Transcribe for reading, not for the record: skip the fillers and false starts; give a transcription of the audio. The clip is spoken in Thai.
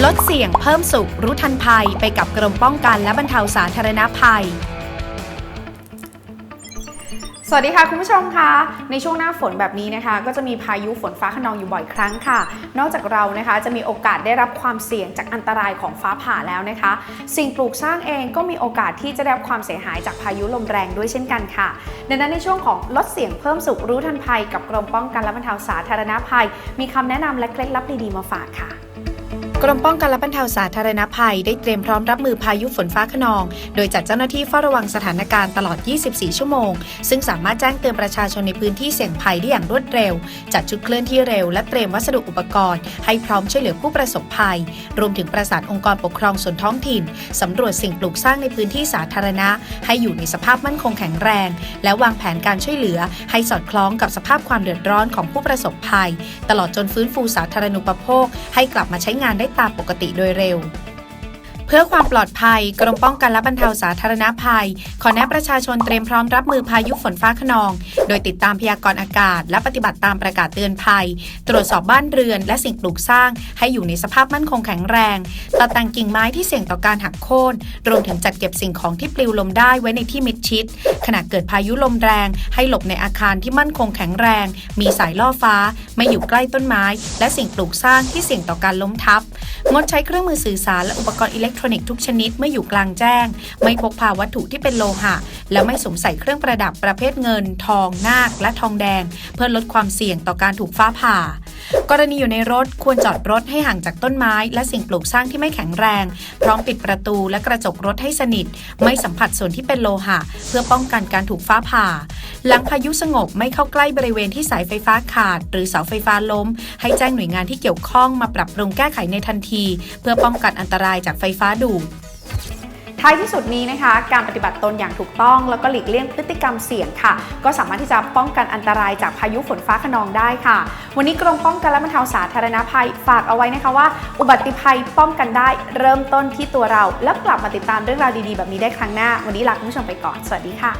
ลดเสี่ยงเพิ่มสุขรู้ทันภัยไปกับกรมป้องกันและบรรเทาสาธารณภัยสวัสดีค่ะคุณผู้ชมคะในช่วงหน้าฝนแบบนี้นะคะก็จะมีพายุฝนฟ้าคะนองอยู่บ่อยครั้งค่ะนอกจากเรานะคะจะมีโอกาสได้รับความเสี่ยงจากอันตรายของฟ้าผ่าแล้วนะคะสิ่งปลูกสร้างเองก็มีโอกาสที่จะได้รับความเสียหายจากพายุลมแรงด้วยเช่นกันค่ะดังนั้นในช่วงของลดเสี่ยงเพิ่มสุขรู้ทันภัยกับกรมป้องกันและบรรเทาสาธารณภัยมีคำแนะนำและเคล็ดลับดีๆมาฝากค่ะกรมป้องกันและบรรเทาสาธารณภัยได้เตรียมพร้อมรับมือพายุฝนฟ้าคะนองโดยจัดเจ้าหน้าที่เฝ้าระวังสถานการณ์ตลอด 24 ชั่วโมงซึ่งสามารถแจ้งเตือนประชาชนในพื้นที่เสี่ยงภัยได้อย่างรวดเร็วจัดชุดเคลื่อนที่เร็วและเตรียมวัสดุอุปกรณ์ให้พร้อมช่วยเหลือผู้ประสบภัยรวมถึงประสานองค์กรปกครองส่วนท้องถิ่นสำรวจสิ่งปลูกสร้างในพื้นที่สาธารณะให้อยู่ในสภาพมั่นคงแข็งแรงและวางแผนการช่วยเหลือให้สอดคล้องกับสภาพความเดือดร้อนของผู้ประสบภัยตลอดจนฟื้นฟูสาธารณูปโภคให้กลับมาใช้งานได้ตามปกติโดยเร็วเพื่อความปลอดภัยกรมป้องกันและบรรเทาสาธารณภัยขอแนะประชาชนเตรียมพร้อมรับมือพายุฝนฟ้าคะนองโดยติดตามพยากรณ์อากาศและปฏิบัติตามประกาศเตือนภัยตรวจสอบบ้านเรือนและสิ่งปลูกสร้างให้อยู่ในสภาพมั่นคงแข็งแรงตัดแต่งกิ่งไม้ที่เสี่ยงต่อการหักโค่นรวมถึงจัดเก็บสิ่งของที่ปลิวลมได้ไว้ในที่มิดชิดขณะเกิดพายุลมแรงให้หลบในอาคารที่มั่นคงแข็งแรงมีสายล่อฟ้าไม่อยู่ใกล้ต้นไม้และสิ่งปลูกสร้างที่เสี่ยงต่อการล้มทับงดใช้เครื่องมือสื่อสารและอุปกรณ์อิเล็กทรอนิกส์ทุกชนิดเมื่ออยู่กลางแจ้งไม่พกพาวัตถุที่เป็นโลหะและไม่สวมใส่เครื่องประดับประเภทเงินทองนาคและทองแดงเพื่อลดความเสี่ยงต่อการถูกฟ้าผ่ากรณีอยู่ในรถควรจอดรถให้ห่างจากต้นไม้และสิ่งปลูกสร้างที่ไม่แข็งแรงพร้อมปิดประตูและกระจกรถให้สนิทไม่สัมผัสส่วนที่เป็นโลหะเพื่อป้องกันการถูกฟ้าผ่าหลังพายุสงบไม่เข้าใกล้บริเวณที่สายไฟฟ้าขาดหรือเสาไฟฟ้าล้มให้แจ้งหน่วยงานที่เกี่ยวข้องมาปรับปรุงแก้ไขในทันทีเพื่อป้องกันอันตรายจากไฟฟ้าดูดท้ายที่สุดนี้นะคะการปฏิบัติตนอย่างถูกต้องแล้วก็หลีกเลี่ยงพฤติกรรมเสี่ยงค่ะก็สามารถที่จะป้องกันอันตรายจากพายุฝนฟ้าคะนองได้ค่ะวันนี้กรมป้องกันและบรรเทาสาธารณภัยฝากเอาไว้นะคะว่าอุบัติภัยป้องกันได้เริ่มต้นที่ตัวเราแล้วกลับมาติดตามเรื่องราวดีๆแบบนี้ได้ครั้งหน้าวันนี้ลาคุณผู้ชมไปก่อนสวัสดีค่ะ